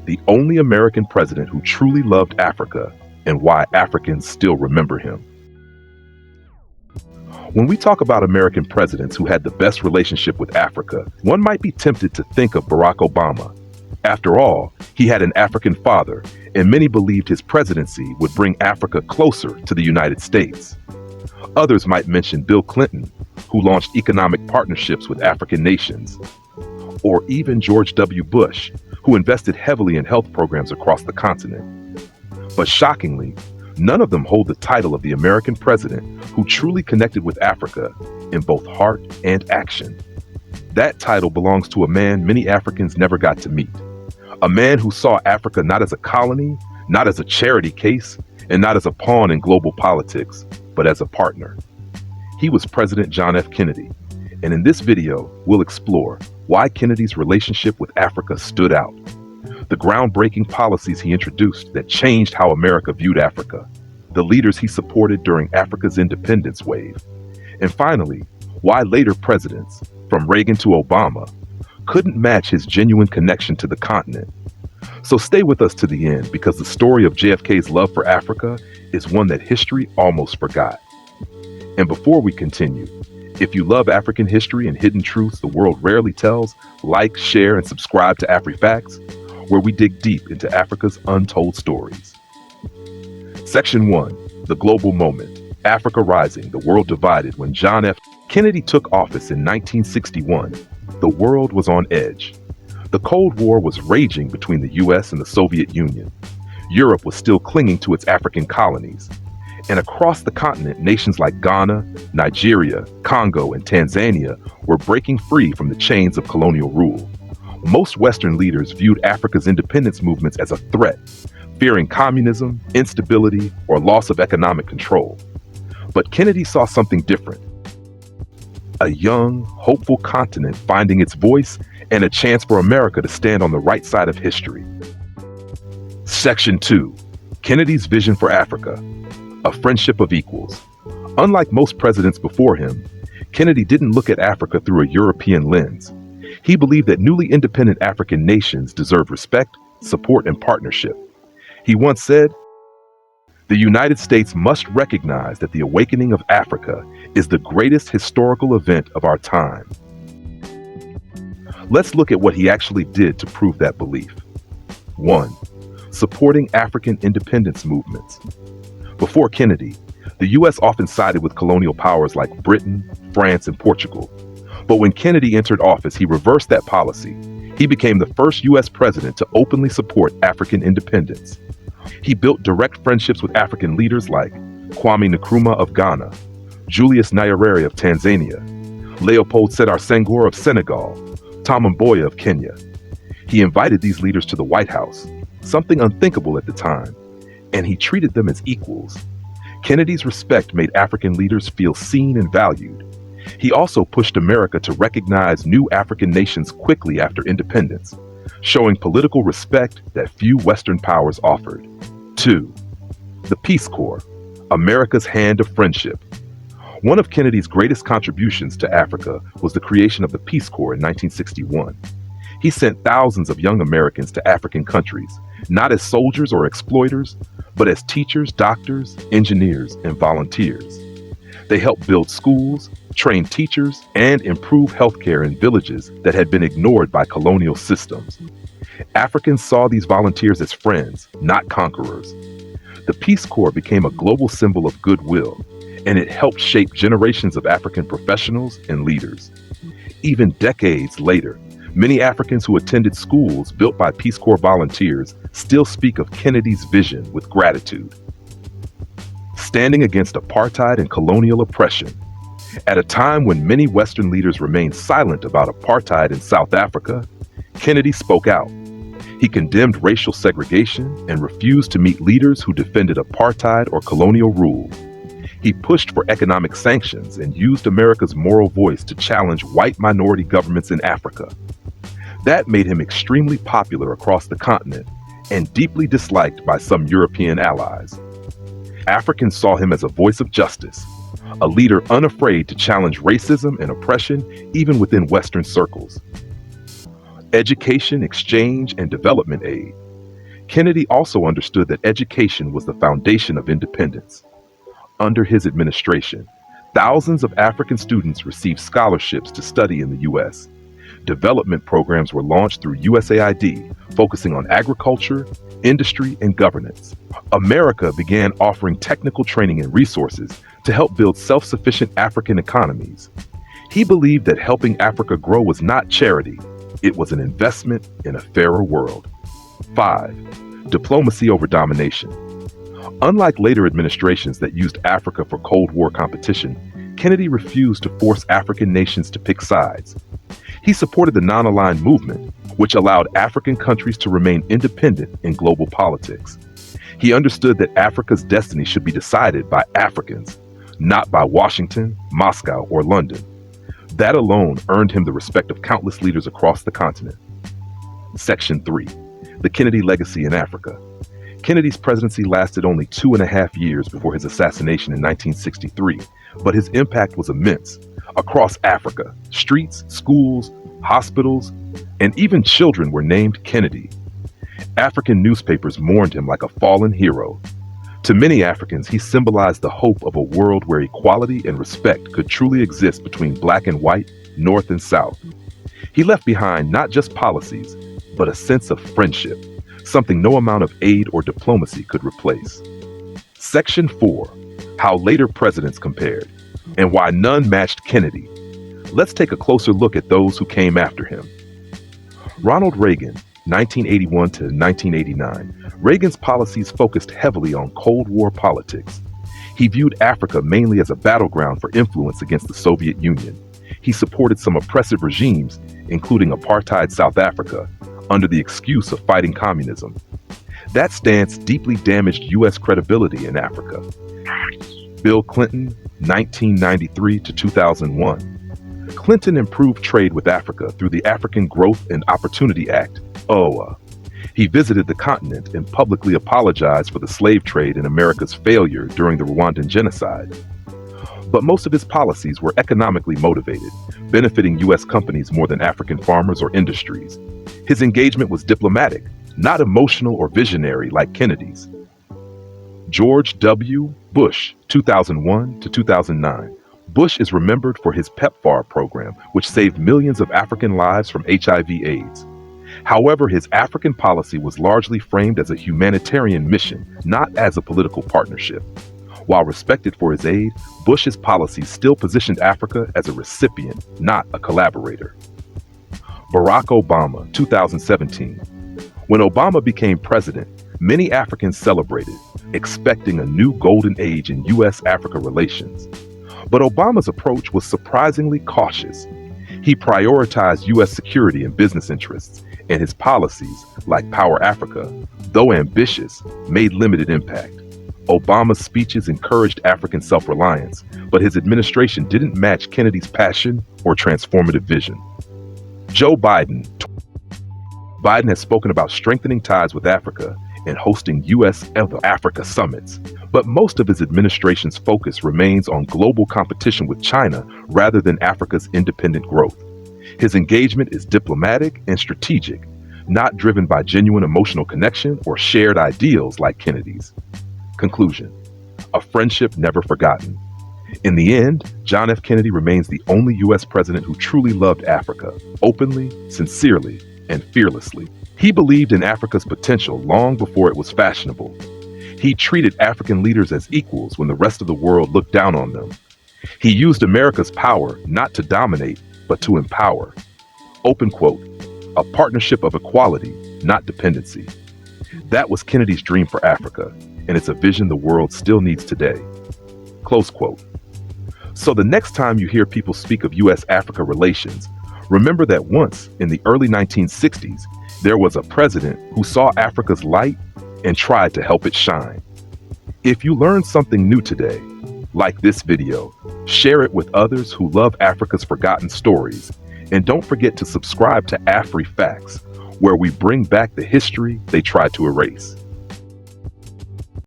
the only American president who truly loved Africa, and why Africans still remember him. When we talk about American presidents who had the best relationship with Africa, one might be tempted to think of Barack Obama. After all, he had an African father, and many believed his presidency would bring Africa closer to the United States. Others might mention Bill Clinton, who launched economic partnerships with African nations, or even George W. Bush, who invested heavily in health programs across the continent. But shockingly, none of them hold the title of the American president who truly connected with Africa in both heart and action. That title belongs to a man many Africans never got to meet. A man who saw Africa not as a colony, not as a charity case, and not as a pawn in global politics, but as a partner. He was President John F. Kennedy, and in this video, we'll explore why Kennedy's relationship with Africa stood out, the groundbreaking policies he introduced that changed how America viewed Africa, the leaders he supported during Africa's independence wave, and finally, why later presidents, from Reagan to Obama, couldn't match his genuine connection to the continent. So stay with us to the end, because the story of JFK's love for Africa is one that history almost forgot. And before we continue, if you love African history and hidden truths the world rarely tells, like, share, and subscribe to Afri Facts, where we dig deep into Africa's untold stories. Section 1, The Global Moment, Africa Rising, the World Divided. When John F. Kennedy took office in 1961, the world was on edge. The Cold War was raging between the US and the Soviet Union. Europe was still clinging to its African colonies. And across the continent, nations like Ghana, Nigeria, Congo, and Tanzania were breaking free from the chains of colonial rule. Most Western leaders viewed Africa's independence movements as a threat, fearing communism, instability, or loss of economic control. But Kennedy saw something different. A young, hopeful continent finding its voice and a chance for America to stand on the right side of history. Section 2, Kennedy's Vision for Africa, a Friendship of Equals. Unlike most presidents before him, Kennedy didn't look at Africa through a European lens. He believed that newly independent African nations deserved respect, support, and partnership. He once said, "The United States must recognize that the awakening of Africa is the greatest historical event of our time." Let's look at what he actually did to prove that belief. 1. Supporting African independence movements. Before Kennedy, the U.S. often sided with colonial powers like Britain, France, and Portugal. But when Kennedy entered office, he reversed that policy. He became the first U.S. president to openly support African independence. He built direct friendships with African leaders like Kwame Nkrumah of Ghana, Julius Nyerere of Tanzania, Leopold Sedar Senghor of Senegal, Tom Mboya of Kenya. He invited these leaders to the White House, something unthinkable at the time, and he treated them as equals. Kennedy's respect made African leaders feel seen and valued. He also pushed America to recognize new African nations quickly after independence, showing political respect that few Western powers offered. 2. The Peace Corps, America's hand of friendship. One of Kennedy's greatest contributions to Africa was the creation of the Peace Corps in 1961. He sent thousands of young Americans to African countries, not as soldiers or exploiters, but as teachers, doctors, engineers, and volunteers. They helped build schools, train teachers, and improve healthcare in villages that had been ignored by colonial systems. Africans saw these volunteers as friends, not conquerors. The Peace Corps became a global symbol of goodwill, and it helped shape generations of African professionals and leaders. Even decades later, many Africans who attended schools built by Peace Corps volunteers still speak of Kennedy's vision with gratitude. Standing against apartheid and colonial oppression. At a time when many Western leaders remained silent about apartheid in South Africa, Kennedy spoke out. He condemned racial segregation and refused to meet leaders who defended apartheid or colonial rule. He pushed for economic sanctions and used America's moral voice to challenge white minority governments in Africa. That made him extremely popular across the continent and deeply disliked by some European allies. Africans saw him as a voice of justice, a leader unafraid to challenge racism and oppression even within Western circles. Education, exchange, and development aid. Kennedy also understood that education was the foundation of independence. Under his administration, thousands of African students received scholarships to study in the U.S. Development programs were launched through USAID, focusing on agriculture, industry, and governance. America began offering technical training and resources to help build self-sufficient African economies. He believed that helping Africa grow was not charity, it was an investment in a fairer world. 5. Diplomacy over domination. Unlike later administrations that used Africa for Cold War competition, Kennedy refused to force African nations to pick sides. He supported the non-aligned movement, which allowed African countries to remain independent in global politics. He understood that Africa's destiny should be decided by Africans, not by Washington, Moscow, or London. That alone earned him the respect of countless leaders across the continent. Section 3. The Kennedy Legacy in Africa. Kennedy's presidency lasted only 2.5 years before his assassination in 1963, but his impact was immense. Across Africa, streets, schools, hospitals, and even children were named Kennedy. African newspapers mourned him like a fallen hero. To many Africans, he symbolized the hope of a world where equality and respect could truly exist between black and white, north and south. He left behind not just policies, but a sense of friendship, something no amount of aid or diplomacy could replace. Section 4. How later presidents compared, and why none matched Kennedy. Let's take a closer look at those who came after him. Ronald Reagan, 1981 to 1989. Reagan's policies focused heavily on Cold War politics. He viewed Africa mainly as a battleground for influence against the Soviet Union. He supported some oppressive regimes, including apartheid South Africa, under the excuse of fighting communism. That stance deeply damaged U.S. credibility in Africa. Bill Clinton, 1993 to 2001. Clinton improved trade with Africa through the African Growth and Opportunity Act, OA. He visited the continent and publicly apologized for the slave trade and America's failure during the Rwandan genocide. But most of his policies were economically motivated, benefiting U.S. companies more than African farmers or industries. His engagement was diplomatic, not emotional or visionary like Kennedy's. George W. Bush, 2001 to 2009. Bush is remembered for his PEPFAR program, which saved millions of African lives from HIV/AIDS. However, his African policy was largely framed as a humanitarian mission, not as a political partnership. While respected for his aid, Bush's policies still positioned Africa as a recipient, not a collaborator. Barack Obama, 2017. When Obama became president, many Africans celebrated, expecting a new golden age in U.S.-Africa relations. But Obama's approach was surprisingly cautious. He prioritized U.S. security and business interests, and his policies, like Power Africa, though ambitious, made limited impact. Obama's speeches encouraged African self-reliance, but his administration didn't match Kennedy's passion or transformative vision. Joe Biden. Biden has spoken about strengthening ties with Africa and hosting U.S.-Africa summits, but most of his administration's focus remains on global competition with China rather than Africa's independent growth. His engagement is diplomatic and strategic, not driven by genuine emotional connection or shared ideals like Kennedy's. Conclusion: a friendship never forgotten. In the end, John F. Kennedy remains the only U.S. president who truly loved Africa, openly, sincerely, and fearlessly. He believed in Africa's potential long before it was fashionable. He treated African leaders as equals when the rest of the world looked down on them. He used America's power not to dominate, but to empower. Open quote, a partnership of equality, not dependency. That was Kennedy's dream for Africa, and it's a vision the world still needs today. Close quote. So the next time you hear people speak of U.S.-Africa relations, remember that once, in the early 1960s, there was a president who saw Africa's light and tried to help it shine. If you learned something new today, like this video, share it with others who love Africa's forgotten stories, and don't forget to subscribe to Afri Facts, where we bring back the history they tried to erase.